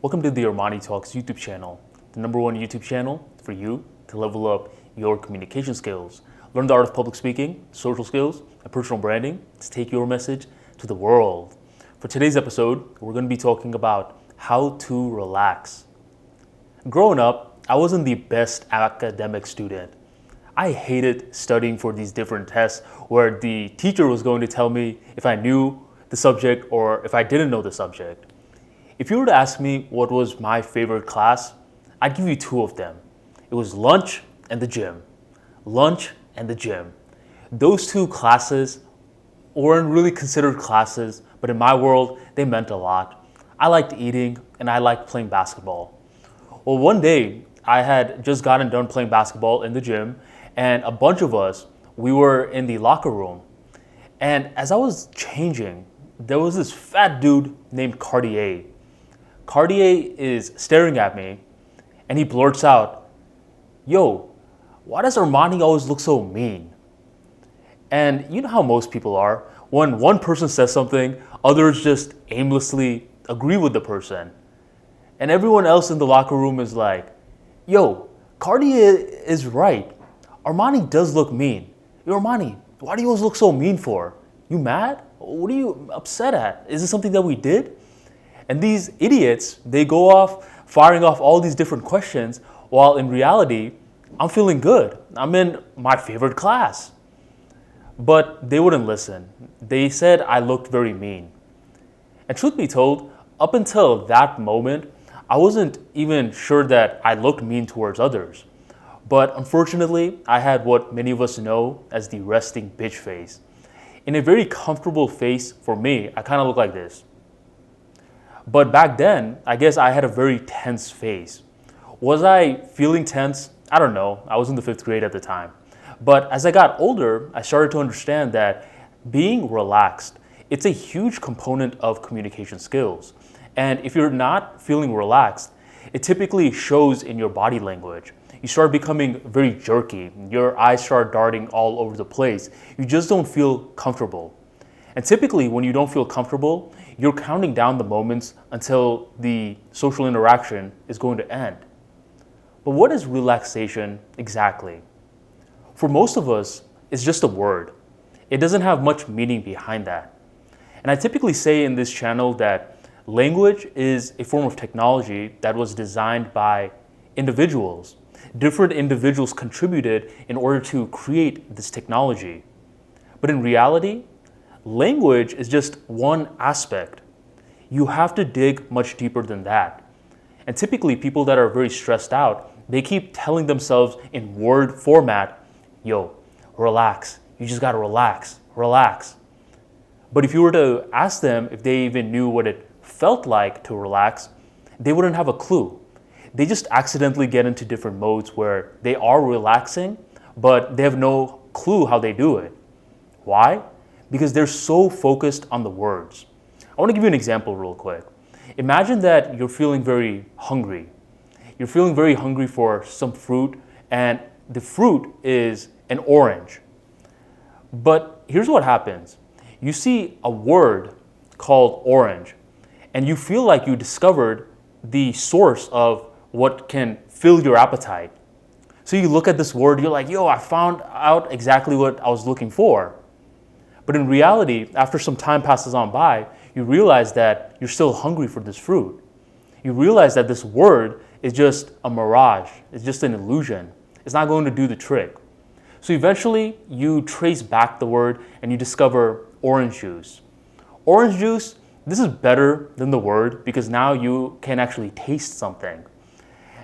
Welcome to the ArmaniTalks YouTube channel, the #1 YouTube channel for you to level up your communication skills, learn the art of public speaking, social skills, and personal branding to take your message to the world. For today's episode, we're going to be talking about how to relax. Growing up, I wasn't the best academic student. I hated studying for these different tests where the teacher was going to tell me if I knew the subject or if I didn't know the subject. If you were to ask me what was my favorite class, I'd give you two of them. It was lunch and the gym. Lunch and the gym. Those two classes weren't really considered classes, but in my world, they meant a lot. I liked eating and I liked playing basketball. Well, one day, I had just gotten done playing basketball in the gym, and a bunch of us, we were in the locker room. And as I was changing, there was this fat dude named Cartier. Cartier is staring at me, and he blurts out, "Yo, why does Armani always look so mean?" And you know how most people are. When one person says something, others just aimlessly agree with the person. And everyone else in the locker room is like, "Yo, Cartier is right. Armani does look mean. Yo, Armani, why do you always look so mean for? You mad? What are you upset at? Is it something that we did?" And these idiots, they go off firing off all these different questions, while in reality, I'm feeling good. I'm in my favorite class. But they wouldn't listen. They said I looked very mean. And truth be told, up until that moment, I wasn't even sure that I looked mean towards others. But unfortunately, I had what many of us know as the resting bitch face. In a very comfortable face for me, I kind of look like this. But back then, I guess I had a very tense face. Was I feeling tense? I don't know. I was in the 5th grade at the time. But as I got older, I started to understand that being relaxed, it's a huge component of communication skills. And if you're not feeling relaxed, it typically shows in your body language. You start becoming very jerky. Your eyes start darting all over the place. You just don't feel comfortable. And typically, when you don't feel comfortable, you're counting down the moments until the social interaction is going to end. But what is relaxation exactly? For most of us, it's just a word. It doesn't have much meaning behind that. And I typically say in this channel that language is a form of technology that was designed by individuals. Different individuals contributed in order to create this technology. But in reality, language is just one aspect. You have to dig much deeper than that. And typically, people that are very stressed out, they keep telling themselves in word format, "Yo, relax. You just gotta relax, relax." But if you were to ask them if they even knew what it felt like to relax, they wouldn't have a clue. They just accidentally get into different modes where they are relaxing, but they have no clue how they do it. Why? Because they're so focused on the words. I want to give you an example real quick. Imagine that you're feeling very hungry. You're feeling very hungry for some fruit, and the fruit is an orange. But here's what happens. You see a word called orange, and you feel like you discovered the source of what can fill your appetite. So you look at this word, you're like, "Yo, I found out exactly what I was looking for." But in reality, after some time passes on by, you realize that you're still hungry for this fruit. You realize that this word is just a mirage. It's just an illusion. It's not going to do the trick. So eventually, you trace back the word and you discover orange juice. Orange juice, this is better than the word because now you can actually taste something.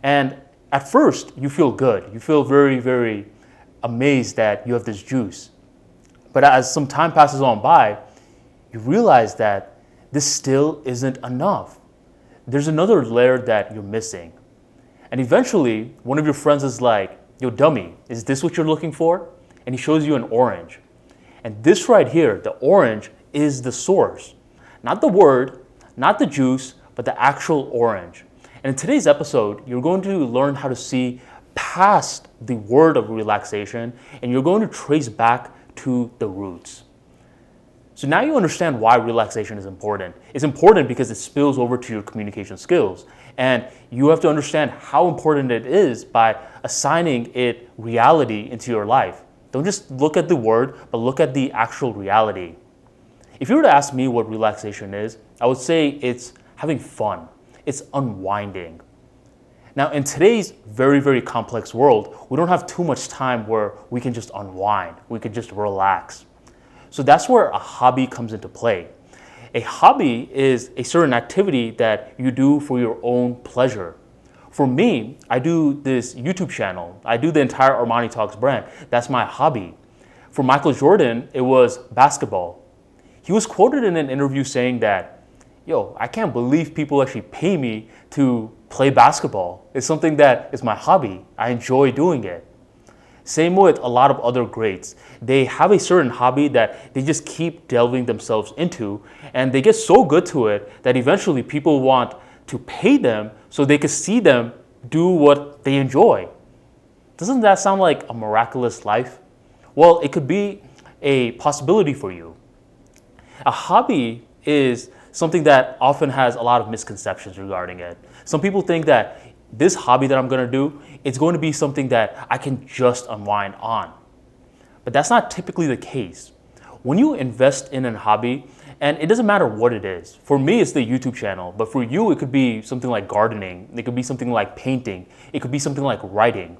And at first, you feel good. You feel very, very amazed that you have this juice. But as some time passes on by, you realize that this still isn't enough. There's another layer that you're missing. And eventually, one of your friends is like, "Yo, dummy, is this what you're looking for?" And he shows you an orange. And this right here, the orange, is the source. Not the word, not the juice, but the actual orange. And in today's episode, you're going to learn how to see past the word of relaxation, and you're going to trace back to the roots. So now you understand why relaxation is important. It's important because it spills over to your communication skills. And you have to understand how important it is by assigning it reality into your life. Don't just look at the word, but look at the actual reality. If you were to ask me what relaxation is, I would say it's having fun. It's unwinding. Now, in today's very, very complex world, we don't have too much time where we can just unwind. We can just relax. So that's where a hobby comes into play. A hobby is a certain activity that you do for your own pleasure. For me, I do this YouTube channel. I do the entire ArmaniTalks brand. That's my hobby. For Michael Jordan, it was basketball. He was quoted in an interview saying that, yo, I can't believe people actually pay me to play basketball. It's something that is my hobby. I enjoy doing it. Same with a lot of other greats. They have a certain hobby that they just keep delving themselves into, and they get so good to it that eventually people want to pay them so they can see them do what they enjoy. Doesn't that sound like a miraculous life? Well, it could be a possibility for you. A hobby is something that often has a lot of misconceptions regarding it. Some people think that this hobby that I'm going to do, it's going to be something that I can just unwind on. But that's not typically the case. When you invest in a hobby, and it doesn't matter what it is. For me, it's the YouTube channel, but for you, it could be something like gardening. It could be something like painting. It could be something like writing.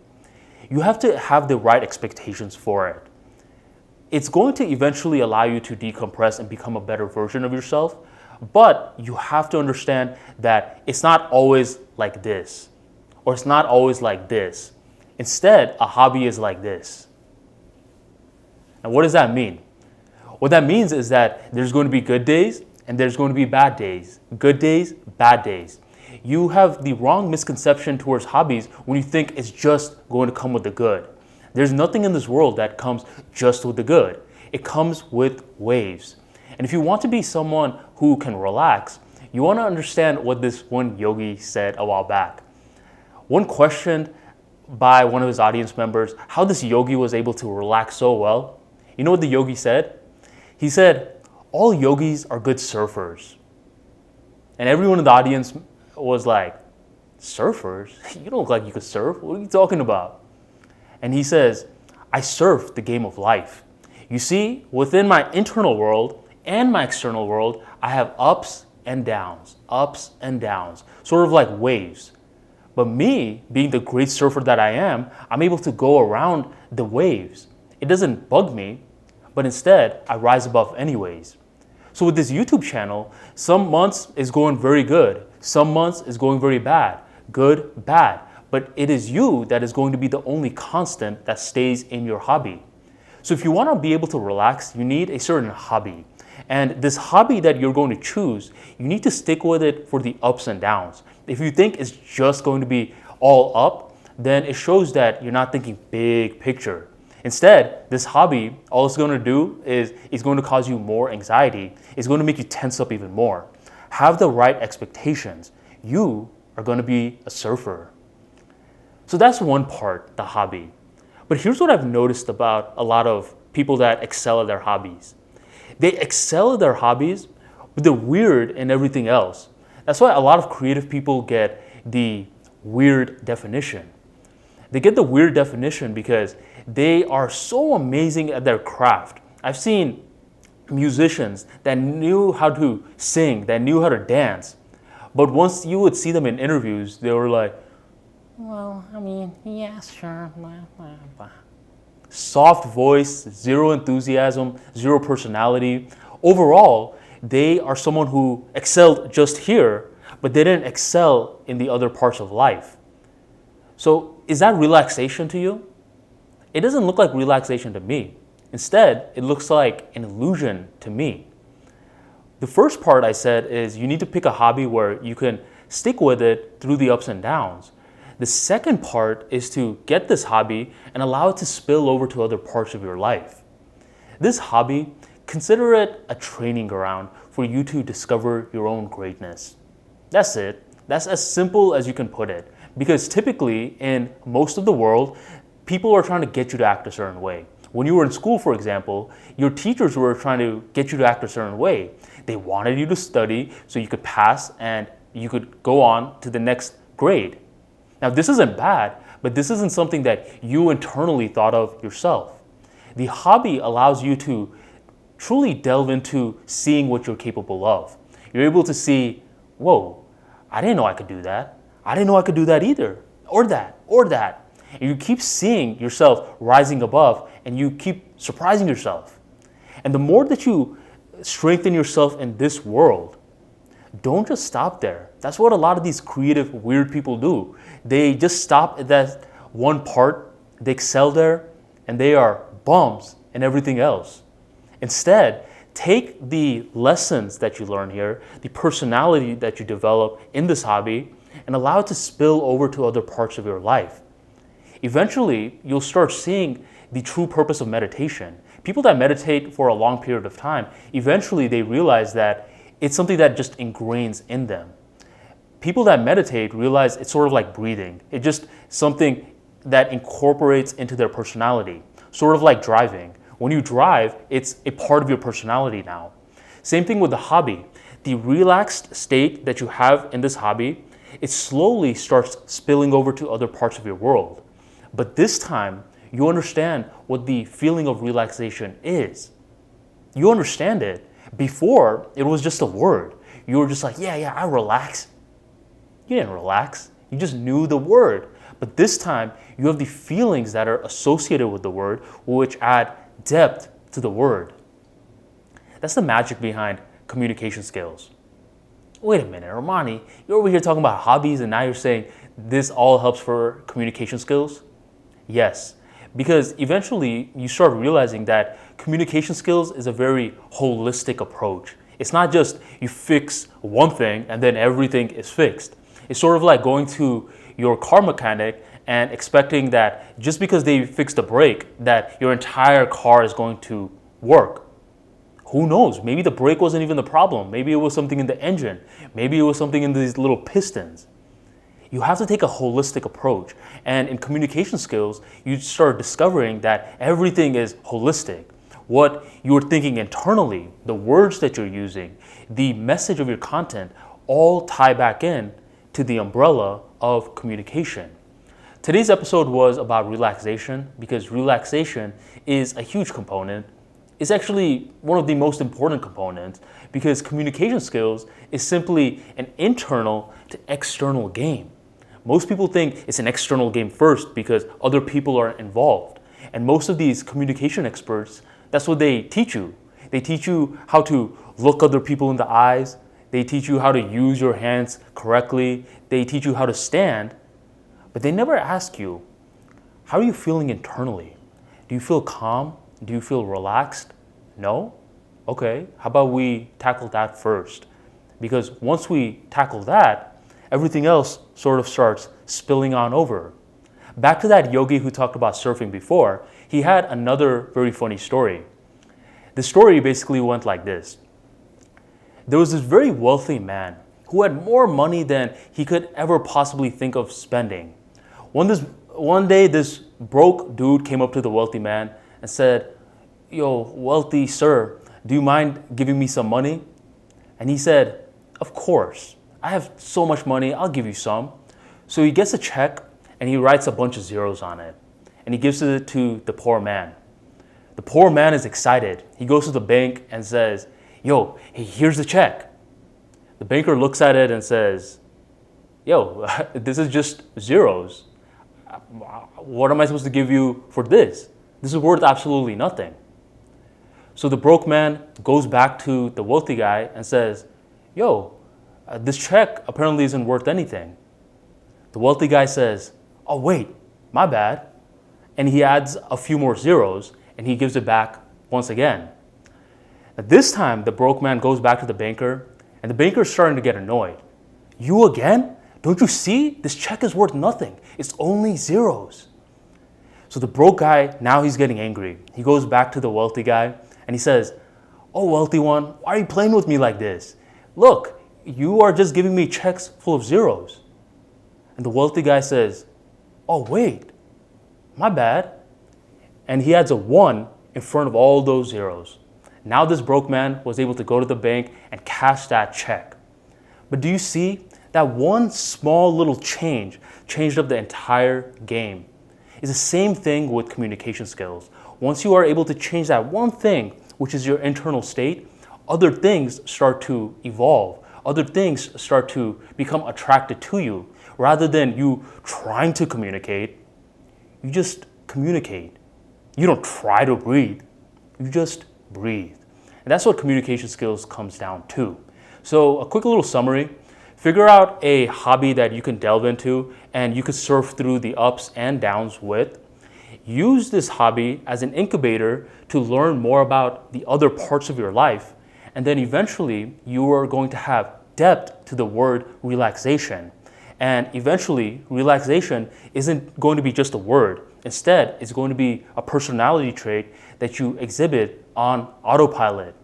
You have to have the right expectations for it. It's going to eventually allow you to decompress and become a better version of yourself, but you have to understand that it's not always like this, or it's not always like this. Instead, a hobby is like this. And what does that mean? What that means is that there's going to be good days and there's going to be bad days. Good days, bad days. You have the wrong misconception towards hobbies when you think it's just going to come with the good. There's nothing in this world that comes just with the good. It comes with waves. And if you want to be someone who can relax, you want to understand what this one yogi said a while back. One questioned by one of his audience members how this yogi was able to relax so well. You know what the yogi said? He said, all yogis are good surfers. And everyone in the audience was like, surfers? You don't look like you could surf. What are you talking about? And he says, I surf the game of life. You see, within my internal world and my external world, I have ups and downs, sort of like waves. But me, being the great surfer that I am, I'm able to go around the waves. It doesn't bug me, but instead, I rise above anyways. So with this YouTube channel, some months is going very good. Some months is going very bad. Good, bad. But it is you that is going to be the only constant that stays in your hobby. So if you want to be able to relax, you need a certain hobby. And this hobby that you're going to choose, you need to stick with it for the ups and downs. If you think it's just going to be all up, then it shows that you're not thinking big picture. Instead, this hobby, all it's going to do is it's going to cause you more anxiety. It's going to make you tense up even more. Have the right expectations. You are going to be a surfer. So that's one part, the hobby. But here's what I've noticed about a lot of people that excel at their hobbies. They excel at their hobbies, but they're weird in everything else. That's why a lot of creative people get the weird definition. They get the weird definition because they are so amazing at their craft. I've seen musicians that knew how to sing, that knew how to dance. But once you would see them in interviews, they were like, well, I mean, yeah, sure. Soft voice, zero enthusiasm, zero personality. Overall, they are someone who excelled just here, but they didn't excel in the other parts of life. So is that relaxation to you? It doesn't look like relaxation to me. Instead, it looks like an illusion to me. The first part I said is you need to pick a hobby where you can stick with it through the ups and downs. The second part is to get this hobby and allow it to spill over to other parts of your life. This hobby, consider it a training ground for you to discover your own greatness. That's it. That's as simple as you can put it. Because typically in most of the world, people are trying to get you to act a certain way. When you were in school, for example, your teachers were trying to get you to act a certain way. They wanted you to study so you could pass and you could go on to the next grade. Now, this isn't bad, but this isn't something that you internally thought of yourself. The hobby allows you to truly delve into seeing what you're capable of. You're able to see, whoa, I didn't know I could do that. I didn't know I could do that either, or that, or that. And you keep seeing yourself rising above and you keep surprising yourself. And the more that you strengthen yourself in this world, don't just stop there. That's what a lot of these creative, weird people do. They just stop at that one part, they excel there, and they are bums in everything else. Instead, take the lessons that you learn here, the personality that you develop in this hobby, and allow it to spill over to other parts of your life. Eventually, you'll start seeing the true purpose of meditation. People that meditate for a long period of time, eventually they realize that it's something that just ingrains in them. People that meditate realize it's sort of like breathing. It's just something that incorporates into their personality, sort of like driving. When you drive, it's a part of your personality now. Same thing with the hobby. The relaxed state that you have in this hobby, it slowly starts spilling over to other parts of your world. But this time, you understand what the feeling of relaxation is. You understand it. Before, it was just a word. You were just like, yeah, I relax. You didn't relax. You just knew the word. But this time, you have the feelings that are associated with the word, which add depth to the word. That's the magic behind communication skills. Wait a minute, Armani, you're over here talking about hobbies and now you're saying this all helps for communication skills? Yes, because eventually you start realizing that communication skills is a very holistic approach. It's not just you fix one thing and then everything is fixed. It's sort of like going to your car mechanic and expecting that just because they fixed the brake, that your entire car is going to work. Who knows? Maybe the brake wasn't even the problem. Maybe it was something in the engine. Maybe it was something in these little pistons. You have to take a holistic approach. And in communication skills, you start discovering that everything is holistic. What you're thinking internally, the words that you're using, the message of your content, all tie back in to the umbrella of communication. Today's episode was about relaxation because relaxation is a huge component. It's actually one of the most important components because communication skills is simply an internal to external game. Most people think it's an external game first because other people are involved. And most of these communication experts, that's what they teach you. They teach you how to look other people in the eyes. They teach you how to use your hands correctly. They teach you how to stand. But they never ask you, how are you feeling internally? Do you feel calm? Do you feel relaxed? No? Okay, how about we tackle that first? Because once we tackle that, everything else sort of starts spilling on over. Back to that yogi who talked about surfing before, he had another very funny story. The story basically went like this. There was this very wealthy man who had more money than he could ever possibly think of spending. One day, this broke dude came up to the wealthy man and said, "Yo, wealthy sir, do you mind giving me some money?" And he said, "Of course. I have so much money, I'll give you some." So he gets a check and he writes a bunch of zeros on it. And he gives it to the poor man. The poor man is excited. He goes to the bank and says, "Yo, hey, here's the check." The banker looks at it and says, "Yo, this is just zeros. What am I supposed to give you for this? This is worth absolutely nothing." So the broke man goes back to the wealthy guy and says, "Yo, this check apparently isn't worth anything." The wealthy guy says, "Oh wait, my bad." And he adds a few more zeros and he gives it back once again. At this time, the broke man goes back to the banker and the banker is starting to get annoyed. "You again? Don't you see? This check is worth nothing. It's only zeros." So the broke guy, now he's getting angry. He goes back to the wealthy guy and he says, "Oh, wealthy one, why are you playing with me like this? Look, you are just giving me checks full of zeros." And the wealthy guy says, "Oh, wait, my bad." and he adds a 1 in front of all those zeros. Now this broke man was able to go to the bank and cash that check. But do you see that one small little change changed up the entire game? It's the same thing with communication skills. Once you are able to change that one thing, which is your internal state, other things start to evolve. Other things start to become attracted to you. Rather than you trying to communicate, you just communicate. You don't try to breathe, you just breathe. And that's what communication skills comes down to. So a quick little summary: figure out a hobby that you can delve into and you can surf through the ups and downs with. Use this hobby as an incubator to learn more about the other parts of your life. And then eventually you are going to have depth to the word relaxation. And eventually relaxation isn't going to be just a word. Instead, it's going to be a personality trait that you exhibit on autopilot.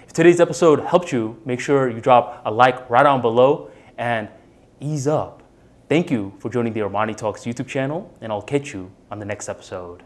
If today's episode helped you, make sure you drop a like right down below and ease up. Thank you for joining the ArmaniTalks YouTube channel, and I'll catch you on the next episode.